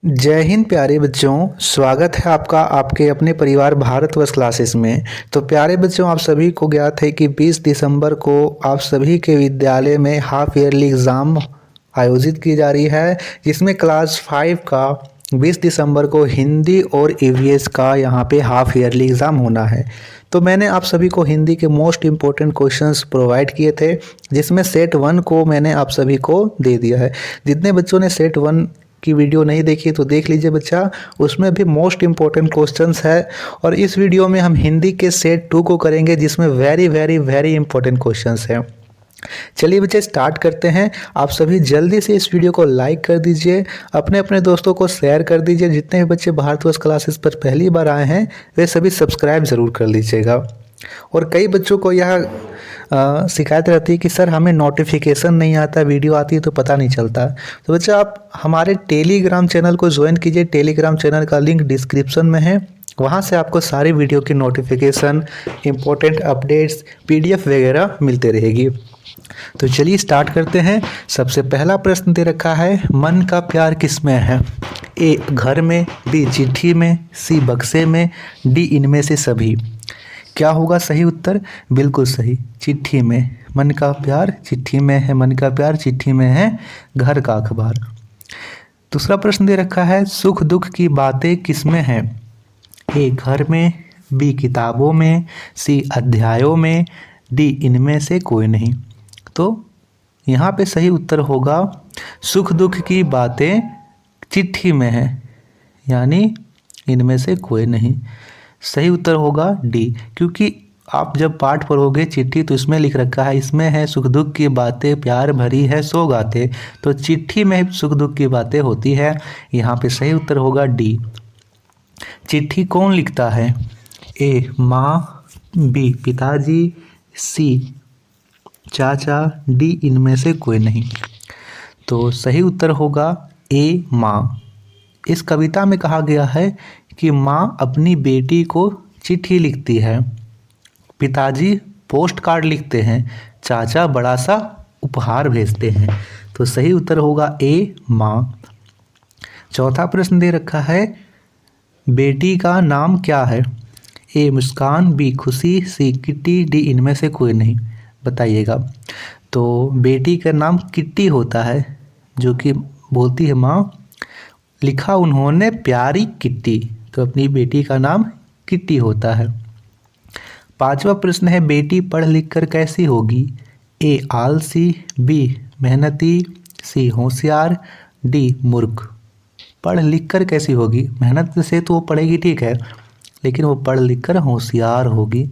जय हिंद प्यारे बच्चों। स्वागत है आपका आपके अपने परिवार भारतवर्ष क्लासेस में। तो प्यारे बच्चों, आप सभी को ज्ञात है कि 20 दिसंबर को आप सभी के विद्यालय में हाफ ईयरली एग्ज़ाम आयोजित की जा रही है, जिसमें क्लास 5 का 20 दिसंबर को हिंदी और ईवीएस का यहाँ पे हाफ ईयरली एग्ज़ाम होना है। तो मैंने आप सभी को हिंदी के मोस्ट इम्पोर्टेंट क्वेश्चंस प्रोवाइड किए थे, जिसमें सेट 1 को मैंने आप सभी को दे दिया है। जितने बच्चों ने सेट 1 की वीडियो नहीं देखी तो देख लीजिए बच्चा, उसमें भी मोस्ट इम्पोर्टेंट क्वेश्चंस है। और इस वीडियो में हम हिंदी के सेट 2 को करेंगे, जिसमें very very very important questions हैं। चलिए बच्चे स्टार्ट करते हैं। आप सभी जल्दी से इस वीडियो को लाइक कर दीजिए, अपने अपने दोस्तों को शेयर कर दीजिए। जितने भी बच्चे भारतवर्ष क्लासेस पर पहली बार आए हैं वे सभी सब्सक्राइब ज़रूर कर लीजिएगा। और कई बच्चों को यह शिकायत रहती है कि सर हमें नोटिफिकेशन नहीं आता, वीडियो आती है तो पता नहीं चलता। तो बच्चा आप हमारे टेलीग्राम चैनल को ज्वाइन कीजिए। टेलीग्राम चैनल का लिंक डिस्क्रिप्शन में है, वहाँ से आपको सारी वीडियो की नोटिफिकेशन, इम्पोर्टेंट अपडेट्स, पीडीएफ वगैरह मिलते रहेगी। तो चलिए स्टार्ट करते हैं। सबसे पहला प्रश्न दे रखा है, मन का प्यार किस में है? ए घर में, बी चिट्ठी में, सी बक्से में, डी इनमें से सभी। क्या होगा सही उत्तर? बिल्कुल सही, चिट्ठी में। मन का प्यार चिट्ठी में है, मन का प्यार चिट्ठी में है, घर का अखबार। दूसरा प्रश्न दे रखा है, सुख दुख की बातें किसमें हैं? ए घर में, बी किताबों में, सी अध्यायों में, डी इनमें से कोई नहीं। तो यहाँ पे सही उत्तर होगा, सुख दुख की बातें चिट्ठी में है, यानी इनमें से कोई नहीं। सही उत्तर होगा डी, क्योंकि आप जब पाठ पढ़ोगे चिट्ठी तो इसमें लिख रखा है, इसमें है सुख दुख की बातें प्यार भरी है सौगातें। तो चिट्ठी में सुख दुख की बातें होती है। यहाँ पे सही उत्तर होगा डी। चिट्ठी कौन लिखता है? ए माँ, बी पिताजी, सी चाचा, डी इनमें से कोई नहीं। तो सही उत्तर होगा ए माँ। इस कविता में कहा गया है कि माँ अपनी बेटी को चिट्ठी लिखती है, पिताजी पोस्ट कार्ड लिखते हैं, चाचा बड़ा सा उपहार भेजते हैं। तो सही उत्तर होगा ए माँ। चौथा प्रश्न दे रखा है, बेटी का नाम क्या है? ए मुस्कान, बी खुशी, सी किट्टी, डी इनमें से कोई नहीं। बताइएगा। तो बेटी का नाम किट्टी होता है, जो कि बोलती है माँ, लिखा उन्होंने प्यारी किट्टी, तो अपनी बेटी का नाम किट्टी होता है। पांचवा प्रश्न है, बेटी पढ़ लिख कर कैसी होगी? ए आलसी, बी मेहनती, सी होशियार, डी मूर्ख। पढ़ लिख कर कैसी होगी? मेहनत से तो वो पढ़ेगी ठीक है, लेकिन वो पढ़ लिख कर होशियार होगी।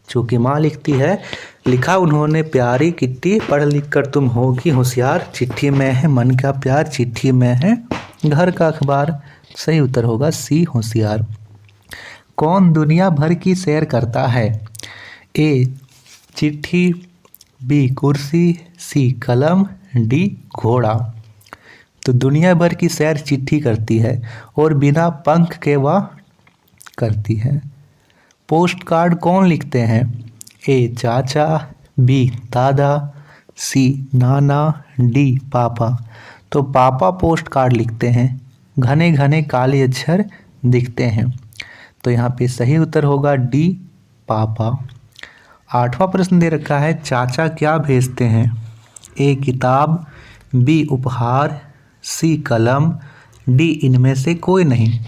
चूँकि माँ लिखती है, लिखा उन्होंने प्यारी किट्टी, पढ़ लिख कर तुम होगी होशियार, चिट्ठी में है मन का प्यार, चिट्ठी में है घर का अखबार। सही उत्तर होगा सी होशियार। कौन दुनिया भर की सैर करता है? ए चिट्ठी, बी कुर्सी, सी कलम, डी घोड़ा। तो दुनिया भर की सैर चिट्ठी करती है और बिना पंख के वह करती है। पोस्ट कार्ड कौन लिखते हैं? ए चाचा, बी दादा, सी नाना, डी पापा। तो पापा पोस्ट कार्ड लिखते हैं, घने घने काले अक्षर दिखते हैं। तो यहाँ पे सही उत्तर होगा डी पापा। आठवां प्रश्न दे रखा है, चाचा क्या भेजते हैं? ए किताब, बी उपहार, सी कलम, डी इनमें से कोई नहीं।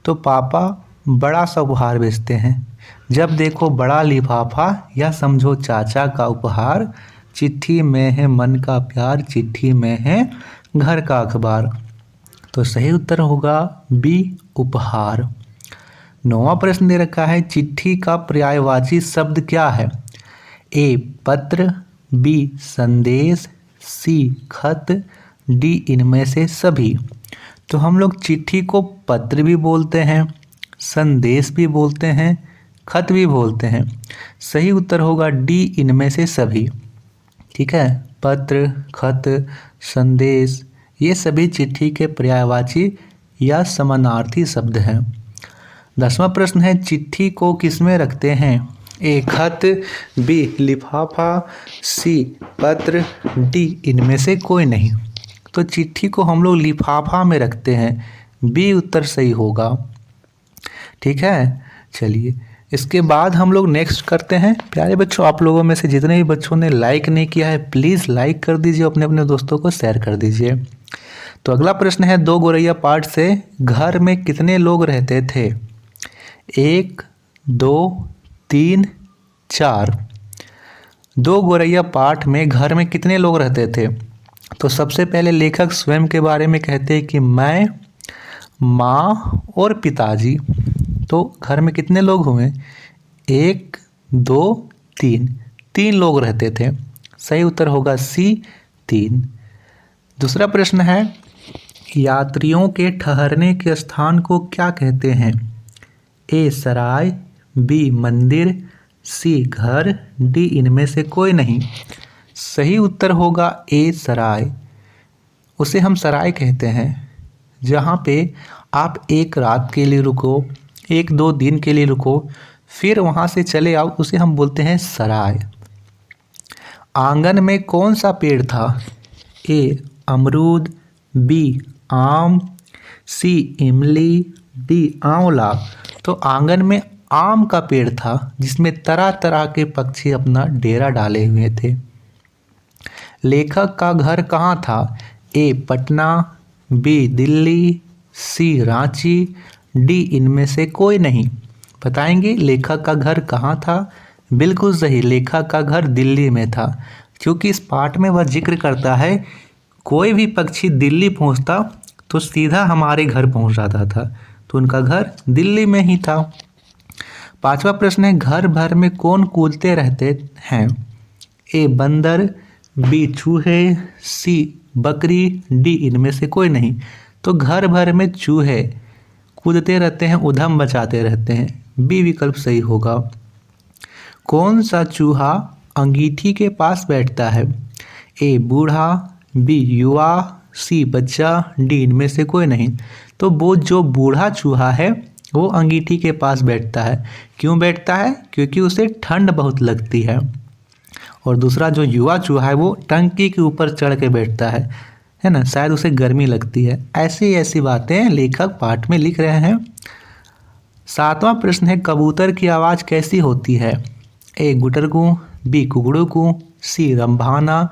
तो पापा बड़ा सा उपहार भेजते हैं, जब देखो बड़ा लिफाफा, या समझो चाचा का उपहार, चिट्ठी में है मन का प्यार, चिट्ठी में है घर का अखबार। तो सही उत्तर होगा बी उपहार। नौवां प्रश्न दे रखा है, चिट्ठी का पर्यायवाची शब्द क्या है? ए पत्र, बी संदेश, सी खत, डी इनमें से सभी। तो हम लोग चिट्ठी को पत्र भी बोलते हैं, संदेश भी बोलते हैं, खत भी बोलते हैं। सही उत्तर होगा डी इनमें से सभी। ठीक है, पत्र, खत, संदेश, ये सभी चिट्ठी के पर्यायवाची या समानार्थी शब्द हैं। 10वां प्रश्न है, चिट्ठी को किसमें रखते हैं? ए खत, बी लिफाफा, सी पत्र, डी इनमें से कोई नहीं। तो चिट्ठी को हम लोग लिफाफा में रखते हैं, बी उत्तर सही होगा। ठीक है, चलिए इसके बाद हम लोग नेक्स्ट करते हैं। प्यारे बच्चों, आप लोगों में से जितने भी बच्चों ने लाइक नहीं किया है प्लीज़ लाइक कर दीजिए, अपने अपने दोस्तों को शेयर कर दीजिए। तो अगला प्रश्न है, दो गौरैया पाठ से घर में कितने लोग रहते थे? 1 2 3 4। दो गौरैया पाठ में घर में कितने लोग रहते थे? तो सबसे पहले लेखक स्वयं के बारे में कहते हैं कि मैं, माँ और पिताजी। तो घर में कितने लोग हुए? 1 2 3, 3 लोग रहते थे। सही उत्तर होगा सी 3। दूसरा प्रश्न है, यात्रियों के ठहरने के स्थान को क्या कहते हैं? ए सराय, बी मंदिर, सी घर, डी इनमें से कोई नहीं। सही उत्तर होगा ए सराय। उसे हम सराय कहते हैं। जहाँ पे आप एक रात के लिए रुको, 1 2 दिन के लिए रुको, फिर वहाँ से चले आओ, उसे हम बोलते हैं सराय। आंगन में कौन सा पेड़ था? ए अमरूद, बी आम, सी इमली, डी आंवला। तो आंगन में आम का पेड़ था जिसमें तरह तरह के पक्षी अपना डेरा डाले हुए थे। लेखक का घर कहाँ था? ए पटना, बी दिल्ली, सी रांची, डी इनमें से कोई नहीं। बताएंगे लेखक का घर कहाँ था? बिल्कुल सही, लेखक का घर दिल्ली में था, क्योंकि इस पाठ में वह जिक्र करता है कोई भी पक्षी दिल्ली पहुँचता तो सीधा हमारे घर पहुँच जाता था, तो उनका घर दिल्ली में ही था। पांचवा प्रश्न है, घर भर में कौन कूदते रहते हैं? ए बंदर, बी चूहे, सी बकरी, डी इनमें से कोई नहीं। तो घर भर में चूहे कूदते रहते हैं, उधम मचाते रहते हैं। बी विकल्प सही होगा। कौन सा चूहा अंगीठी के पास बैठता है? ए बूढ़ा, बी युवा, सी बच्चा, डी इनमें से कोई नहीं। तो वो जो बूढ़ा चूहा है वो अंगीठी के पास बैठता है। क्यों बैठता है? क्योंकि उसे ठंड बहुत लगती है। और दूसरा जो युवा चूहा है वो टंकी के ऊपर चढ़ के बैठता है ना, शायद उसे गर्मी लगती है। ऐसी ऐसी बातें लेखक पाठ में लिख रहे हैं। सातवां प्रश्न है, कबूतर की आवाज़ कैसी होती है? ए गुटरगू, बी कुकड़ू, सी रंभाना,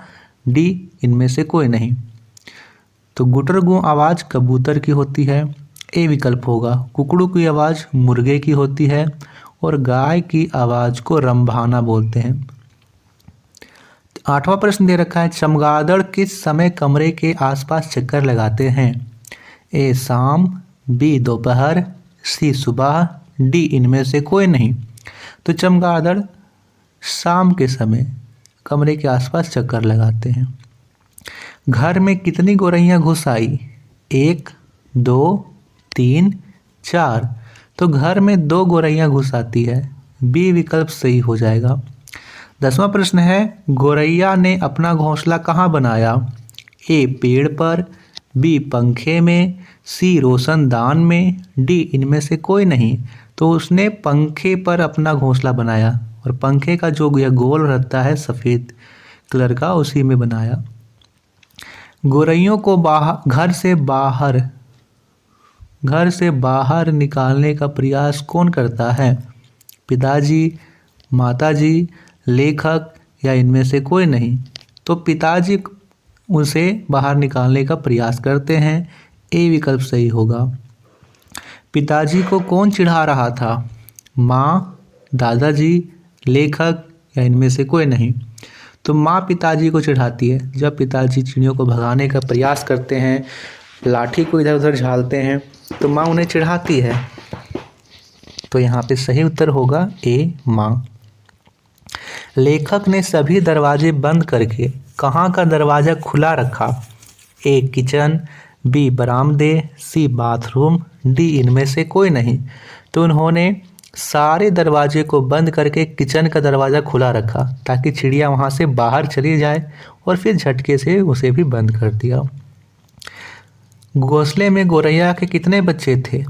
डी इनमें से कोई नहीं। तो गुटरगू आवाज़ कबूतर की होती है। ए विकल्प होगा। कुकड़ू की आवाज़ मुर्गे की होती है और गाय की आवाज़ को रंभाना बोलते हैं। आठवां प्रश्न दे रखा है, चमगादड़ किस समय कमरे के आसपास चक्कर लगाते हैं? ए शाम, बी दोपहर, सी सुबह, डी इनमें से कोई नहीं। तो चमगादड़ शाम के समय कमरे के आसपास चक्कर लगाते हैं। घर में कितनी गौरैयाँ घुस आई? 1 2 3 4। तो घर में 2 गौरैयाँ घुस आती है। बी विकल्प सही हो जाएगा। 10वां प्रश्न है, गौरैया ने अपना घोंसला कहाँ बनाया? ए पेड़ पर, बी पंखे में, सी रोशनदान में, डी इनमें से कोई नहीं। तो उसने पंखे पर अपना घोंसला बनाया और पंखे का जो यह गोल रहता है सफ़ेद कलर का, उसी में बनाया। गौरैयों को घर से बाहर निकालने का प्रयास कौन करता है? पिताजी, माताजी, लेखक या इनमें से कोई नहीं। तो पिताजी उसे बाहर निकालने का प्रयास करते हैं। ए विकल्प सही होगा। पिताजी को कौन चिढ़ा रहा था? माँ, दादाजी, लेखक या इनमें से कोई नहीं। तो माँ पिताजी को चिढ़ाती है। जब पिताजी चिड़ियों को भगाने का प्रयास करते हैं, लाठी को इधर उधर झालते हैं, तो माँ उन्हें चिढ़ाती है। तो यहाँ पे सही उत्तर होगा ए माँ। लेखक ने सभी दरवाजे बंद करके कहाँ का दरवाज़ा खुला रखा? ए किचन, बी बरामदे, सी बाथरूम, डी इनमें से कोई नहीं। तो उन्होंने सारे दरवाजे को बंद करके किचन का दरवाज़ा खुला रखा ताकि चिड़िया वहाँ से बाहर चली जाए, और फिर झटके से उसे भी बंद कर दिया। घोंसले में गौरैया के कितने बच्चे थे?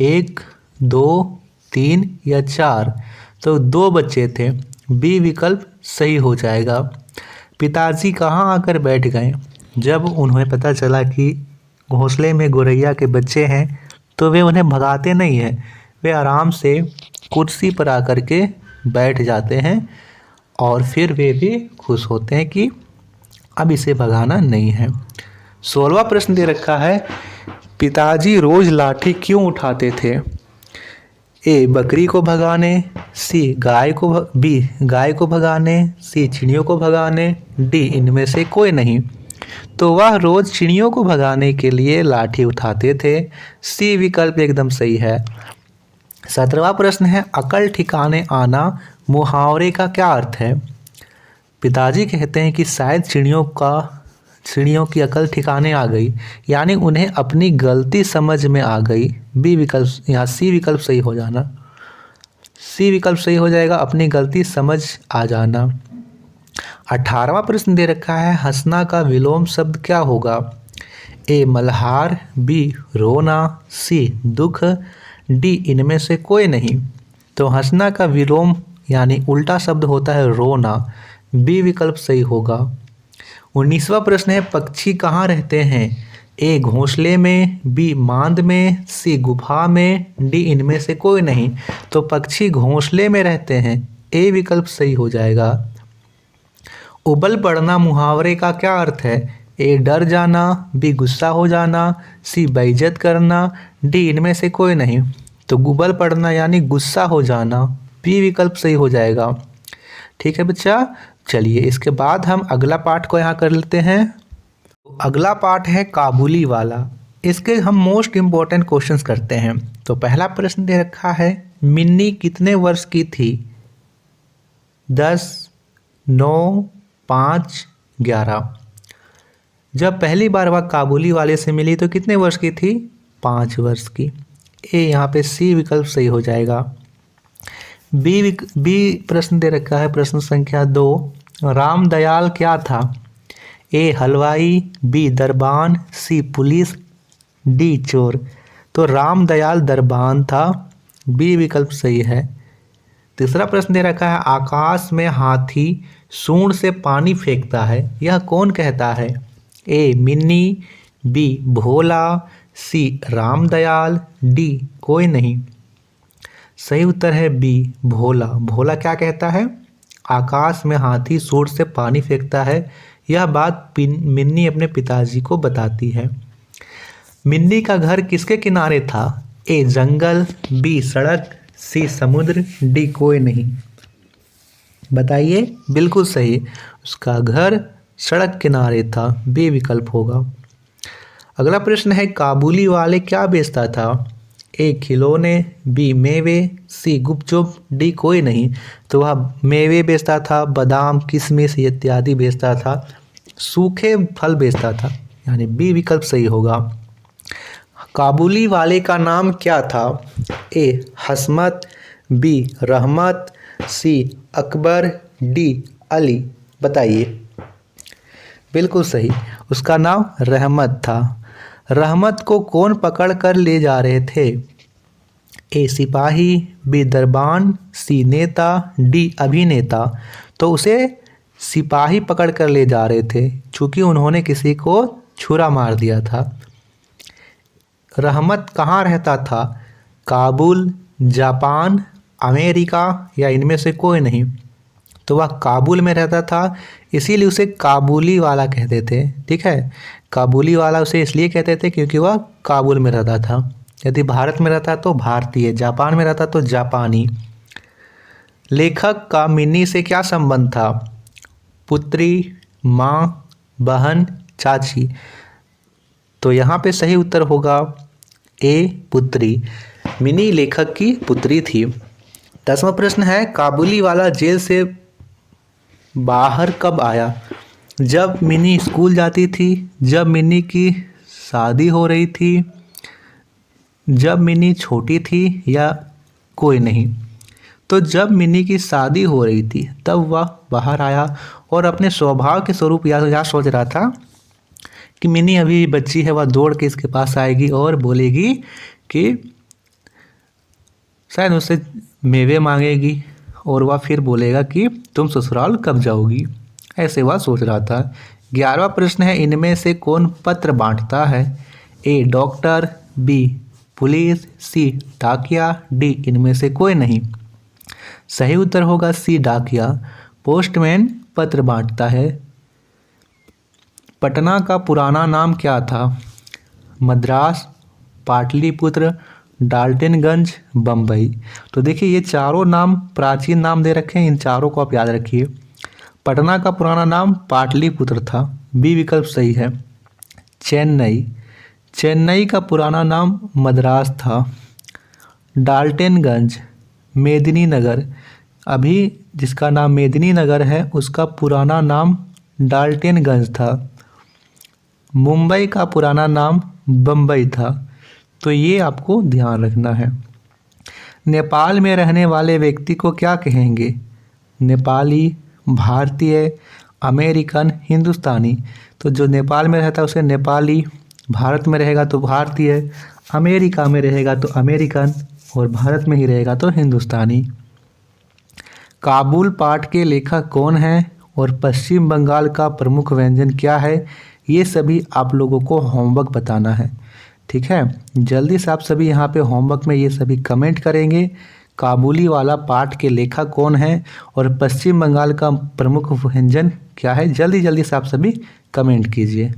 1 2 3 या 4। तो 2 बच्चे थे। बी विकल्प सही हो जाएगा। पिताजी कहाँ आकर बैठ गए? जब उन्हें पता चला कि घोंसले में गौरैया के बच्चे हैं तो वे उन्हें भगाते नहीं हैं, वे आराम से कुर्सी पर आकर के बैठ जाते हैं और फिर वे भी खुश होते हैं कि अब इसे भगाना नहीं है। 16वां प्रश्न दे रखा है, पिताजी रोज लाठी क्यों उठाते थे? ए बकरी को भगाने, बी गाय को भगाने, सी चिड़ियों को भगाने, डी इनमें से कोई नहीं। तो वह रोज चिड़ियों को भगाने के लिए लाठी उठाते थे। सी विकल्प एकदम सही है। 17वां प्रश्न है, अकल ठिकाने आना मुहावरे का क्या अर्थ है? पिताजी कहते हैं कि शायद चिड़ियों की अकल ठिकाने आ गई, यानी उन्हें अपनी गलती समझ में आ गई। बी विकल्प, यहाँ सी विकल्प सही हो जाना, सी विकल्प सही हो जाएगा, अपनी गलती समझ आ जाना। 18वां प्रश्न दे रखा है, हंसना का विलोम शब्द क्या होगा? ए मल्हार, बी रोना, सी दुख, डी इनमें से कोई नहीं। तो हंसना का विलोम यानी उल्टा शब्द होता है रोना। बी विकल्प सही होगा। 19वां प्रश्न है, पक्षी कहाँ रहते हैं? ए घोंसले में, बी मांद में, सी गुफा में, डी इनमें से कोई नहीं। तो पक्षी घोंसले में रहते हैं। ए विकल्प सही हो जाएगा। उबल पड़ना मुहावरे का क्या अर्थ है? ए डर जाना, बी गुस्सा हो जाना, सी बेइज्जत करना, डी इनमें से कोई नहीं। तो उबल पड़ना यानी गुस्सा हो जाना। बी विकल्प सही हो जाएगा। ठीक है बच्चा, चलिए इसके बाद हम अगला पाठ को यहाँ कर लेते हैं। अगला पाठ है काबुली वाला। इसके हम मोस्ट इम्पोर्टेंट क्वेश्चंस करते हैं। तो पहला प्रश्न दे रखा है, मिन्नी कितने वर्ष की थी? 10, 9, 5, 11। जब पहली बार वह काबुली वाले से मिली तो कितने वर्ष की थी? 5 वर्ष की। ए यहाँ पे सी विकल्प सही हो जाएगा। बी प्रश्न दे रखा है, प्रश्न संख्या 2, रामदयाल क्या था? ए हलवाई, बी दरबान, सी पुलिस, डी चोर। तो रामदयाल दरबान था। बी विकल्प सही है। तीसरा प्रश्न दे रखा है, आकाश में हाथी सूंड से पानी फेंकता है, यह कौन कहता है? ए मिन्नी, बी भोला, सी रामदयाल, डी कोई नहीं। सही उत्तर है बी भोला। भोला क्या कहता है? आकाश में हाथी सूंड से पानी फेंकता है। यह बात मिन्नी अपने पिताजी को बताती है। मिन्नी का घर किसके किनारे था? ए जंगल, बी सड़क, सी समुद्र, डी कोई नहीं। बताइए, बिल्कुल सही, उसका घर सड़क किनारे था। बी विकल्प होगा। अगला प्रश्न है, काबुली वाले क्या बेचता था? ए खिलौने, बी मेवे, सी गुपचुप, डी कोई नहीं। तो वह मेवे बेचता था, बादाम, किशमिश इत्यादि बेचता था, सूखे फल बेचता था, यानी बी विकल्प सही होगा। काबुली वाले का नाम क्या था? ए हसमत, बी रहमत, सी अकबर, डी अली। बताइए। बिल्कुल सही, उसका नाम रहमत था। रहमत को कौन पकड़ कर ले जा रहे थे? ए सिपाही, बी दरबान, सी नेता, डी अभिनेता। तो उसे सिपाही पकड़ कर ले जा रहे थे, चूँकि उन्होंने किसी को छुरा मार दिया था। रहमत कहाँ रहता था? काबुल, जापान, अमेरिका या इनमें से कोई नहीं। तो वह काबुल में रहता था, इसीलिए उसे काबुली वाला कहते थे। ठीक है, काबुली वाला उसे इसलिए कहते थे क्योंकि वह काबुल में रहता था। यदि भारत में रहता तो भारतीय, जापान में रहता तो जापानी। लेखक का मिन्नी से क्या संबंध था? पुत्री, माँ, बहन, चाची। तो यहाँ पे सही उत्तर होगा ए पुत्री। मिनी लेखक की पुत्री थी। 10वां प्रश्न है, काबुली वाला जेल से बाहर कब आया? जब मिनी स्कूल जाती थी, जब मिनी की शादी हो रही थी, जब मिनी छोटी थी या कोई नहीं। तो जब मिनी की शादी हो रही थी तब वह बाहर आया और अपने स्वभाव के स्वरूप यह सोच रहा था कि मिनी अभी बच्ची है, वह दौड़ के इसके पास आएगी और बोलेगी कि शायद उससे मेवे मांगेगी और वह फिर बोलेगा कि तुम ससुराल कब जाओगी। ऐसे वह सोच रहा था। 11वां प्रश्न है, इनमें से कौन पत्र बांटता है? ए डॉक्टर, बी पुलिस, सी डाकिया, डी इनमें से कोई नहीं। सही उत्तर होगा सी डाकिया। पोस्टमैन पत्र बांटता है। पटना का पुराना नाम क्या था? मद्रास, पाटलिपुत्र, डाल्टनगंज, बम्बई। तो देखिए ये चारों नाम प्राचीन नाम दे रखे हैं, इन चारों को आप याद रखिए। पटना का पुराना नाम पाटलिपुत्र था, बी विकल्प सही है। चेन्नई, चेन्नई का पुराना नाम मद्रास था। डाल्टनगंज, मेदिनीनगर, अभी जिसका नाम मेदिनीनगर है उसका पुराना नाम डाल्टनगंज था। मुंबई का पुराना नाम बम्बई था। तो ये आपको ध्यान रखना है। नेपाल में रहने वाले व्यक्ति को क्या कहेंगे? नेपाली, भारतीय, अमेरिकन, हिंदुस्तानी। तो जो नेपाल में रहता है उसे नेपाली, भारत में रहेगा तो भारतीय, अमेरिका में रहेगा तो अमेरिकन और भारत में ही रहेगा तो हिंदुस्तानी। काबुल पाठ के लेखक कौन हैं और पश्चिम बंगाल का प्रमुख व्यंजन क्या है? ये सभी आप लोगों को होमवर्क बताना है, ठीक है। जल्दी से आप सभी यहाँ पे होमवर्क में ये सभी कमेंट करेंगे। काबुली वाला पाठ के लेखक कौन है और पश्चिम बंगाल का प्रमुख व्यंजन क्या है? जल्दी जल्दी से आप सभी कमेंट कीजिए।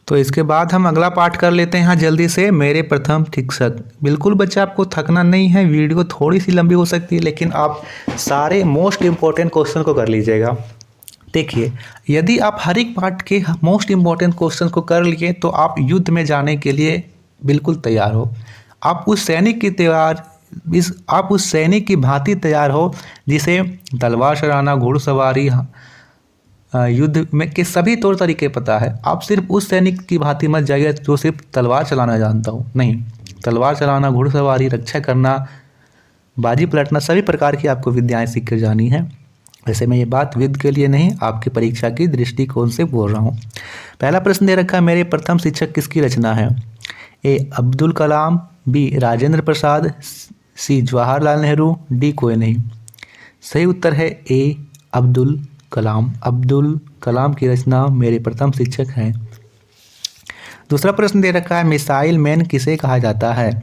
तो इसके बाद हम अगला पाठ कर लेते हैं जल्दी से, मेरे प्रथम शिक्षक। बिल्कुल बच्चे आपको थकना नहीं है, वीडियो थोड़ी सी लंबी हो सकती है लेकिन आप सारे मोस्ट इम्पोर्टेंट क्वेश्चन को कर लीजिएगा। देखिए यदि आप हर एक पार्ट के मोस्ट इम्पॉर्टेंट क्वेश्चन को कर लिए तो आप युद्ध में जाने के लिए बिल्कुल तैयार हो। आप उस सैनिक की भांति तैयार हो जिसे तलवार चलाना, घुड़सवारी, युद्ध में के सभी तौर तरीके पता है। आप सिर्फ उस सैनिक की भांति मत जाइए जो सिर्फ तलवार चलाना जानता हो, नहीं। तलवार चलाना, घुड़सवारी, रक्षा करना, बाजी पलटना, सभी प्रकार की आपको विद्याएं सीख कर जानी है। वैसे मैं ये बात विद के लिए नहीं, आपकी परीक्षा की दृष्टिकोण से बोल रहा हूँ। पहला प्रश्न दे रखा है, मेरे प्रथम शिक्षक किसकी रचना है? ए अब्दुल कलाम, बी राजेंद्र प्रसाद, सी जवाहरलाल नेहरू, डी कोई नहीं। सही उत्तर है ए अब्दुल कलाम। अब्दुल कलाम की रचना मेरे प्रथम शिक्षक हैं। दूसरा प्रश्न दे रखा है, मिसाइल मैन किसे कहा जाता है?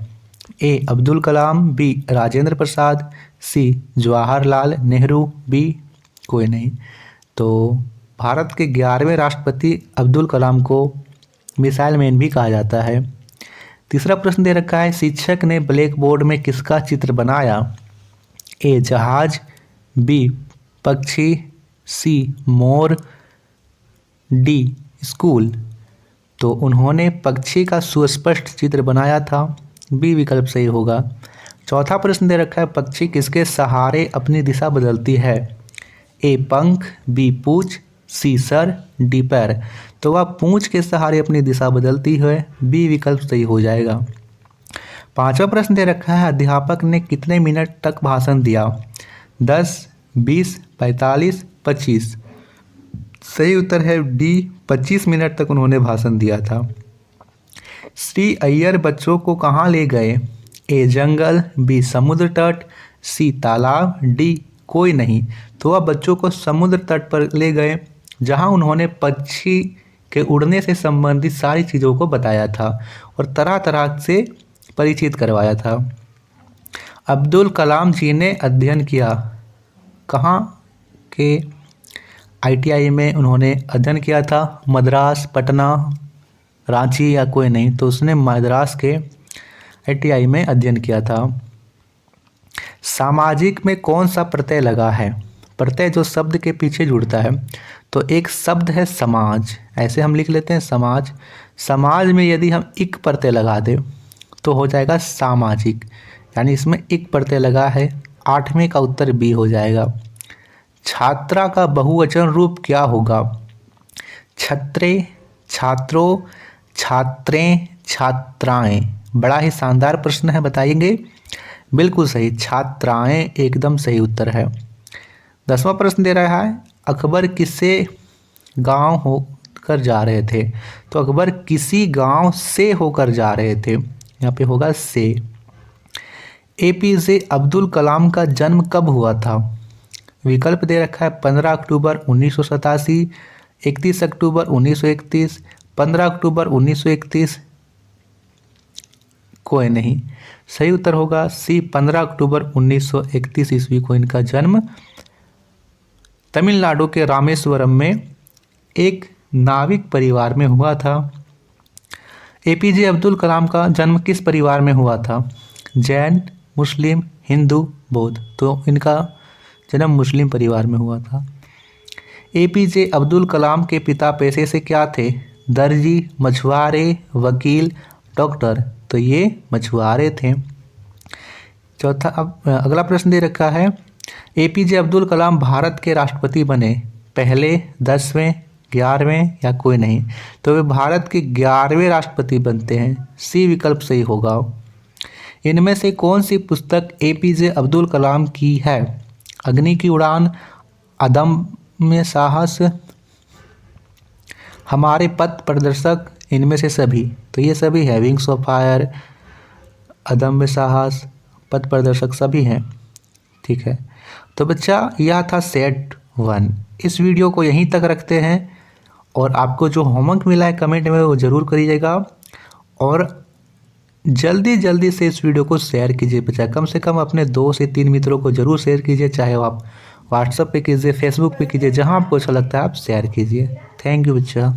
ए अब्दुल कलाम, बी राजेंद्र प्रसाद, सी जवाहरलाल नेहरू, बी कोई नहीं। तो भारत के 11वें राष्ट्रपति अब्दुल कलाम को मिसाइल मैन भी कहा जाता है। तीसरा प्रश्न दे रखा है, शिक्षक ने ब्लैक बोर्ड में किसका चित्र बनाया? ए जहाज, बी पक्षी, सी मोर, डी स्कूल। तो उन्होंने पक्षी का सुस्पष्ट चित्र बनाया था, बी विकल्प सही होगा। चौथा प्रश्न दे रखा है, पक्षी किसके सहारे अपनी दिशा बदलती है? ए पंख, बी पूंछ, सी सर, डी पैर। तो वह पूंछ के सहारे अपनी दिशा बदलती है, बी विकल्प सही हो जाएगा। पांचवा प्रश्न दे रखा है, अध्यापक ने कितने मिनट तक भाषण दिया? 10, 20, 45, 25। सही उत्तर है डी, 25 मिनट तक उन्होंने भाषण दिया था। श्री अय्यर बच्चों को कहाँ ले गए? ए जंगल, बी समुद्र तट, सी तालाब, डी कोई नहीं। तो वह बच्चों को समुद्र तट पर ले गए जहां उन्होंने पक्षी के उड़ने से संबंधित सारी चीज़ों को बताया था और तरह तरह से परिचित करवाया था। अब्दुल कलाम जी ने अध्ययन किया कहाँ के? ITI में उन्होंने अध्ययन किया था। मद्रास, पटना, रांची या कोई नहीं। तो उसने मद्रास के ITI में अध्ययन किया था। सामाजिक में कौन सा प्रत्यय लगा है? प्रत्यय जो शब्द के पीछे जुड़ता है। तो एक शब्द है समाज, ऐसे हम लिख लेते हैं समाज। समाज में यदि हम इक प्रत्यय लगा दें तो हो जाएगा सामाजिक, यानी इसमें इक प्रत्यय लगा है। 8वें का उत्तर बी हो जाएगा। छात्रा का बहुवचन रूप क्या होगा? छत्रे, छात्रों, छात्रें, छात्राएं। बड़ा ही शानदार प्रश्न है, बताएंगे। बिल्कुल सही, छात्राएं एकदम सही उत्तर है। 10वां प्रश्न दे रहा है, अकबर किससे गांव होकर जा रहे थे? तो अकबर किसी गांव से होकर जा रहे थे, यहाँ पे होगा से। APJ अब्दुल कलाम का जन्म कब हुआ था? विकल्प दे रखा है 15 अक्टूबर 1987, 31 अक्टूबर 1931, 15 अक्टूबर 1931, कोई नहीं। सही उत्तर होगा सी, 15 अक्टूबर 1931 ईस्वी को इनका जन्म तमिलनाडु के रामेश्वरम में एक नाविक परिवार में हुआ था। एपीजे अब्दुल कलाम का जन्म किस परिवार में हुआ था? जैन, मुस्लिम, हिंदू, बौद्ध। तो इनका जन्म मुस्लिम परिवार में हुआ था। एपीजे अब्दुल कलाम के पिता पेशे से क्या थे? दर्जी, मछुआरे, वकील, डॉक्टर। तो ये मछुआरे थे। चौथा, अब अगला प्रश्न दे रखा है, एपीजे अब्दुल कलाम भारत के राष्ट्रपति बने पहले, 10वें, 11वें या कोई नहीं? तो वे भारत के 11वें राष्ट्रपति बनते हैं। सी विकल्प सही होगा। इनमें से कौन सी पुस्तक एपीजे अब्दुल कलाम की है? अग्नि की उड़ान, अदम्य साहस, हमारे पथ प्रदर्शक, इनमें से सभी। तो ये सभी है, विंग्स ऑफ फायर, अदम्य साहस, पथ प्रदर्शक सभी हैं। ठीक है, तो बच्चा यह था सेट 1। इस वीडियो को यहीं तक रखते हैं और आपको जो होमवर्क मिला है कमेंट में वो ज़रूर करिएगा और जल्दी से इस वीडियो को शेयर कीजिए बच्चा। कम से कम अपने 2 से 3 मित्रों को ज़रूर शेयर कीजिए, चाहे वो आप व्हाट्सएप पे कीजिए, फेसबुक पे कीजिए, जहाँ आपको अच्छा लगता है आप शेयर कीजिए। थैंक यू बच्चा।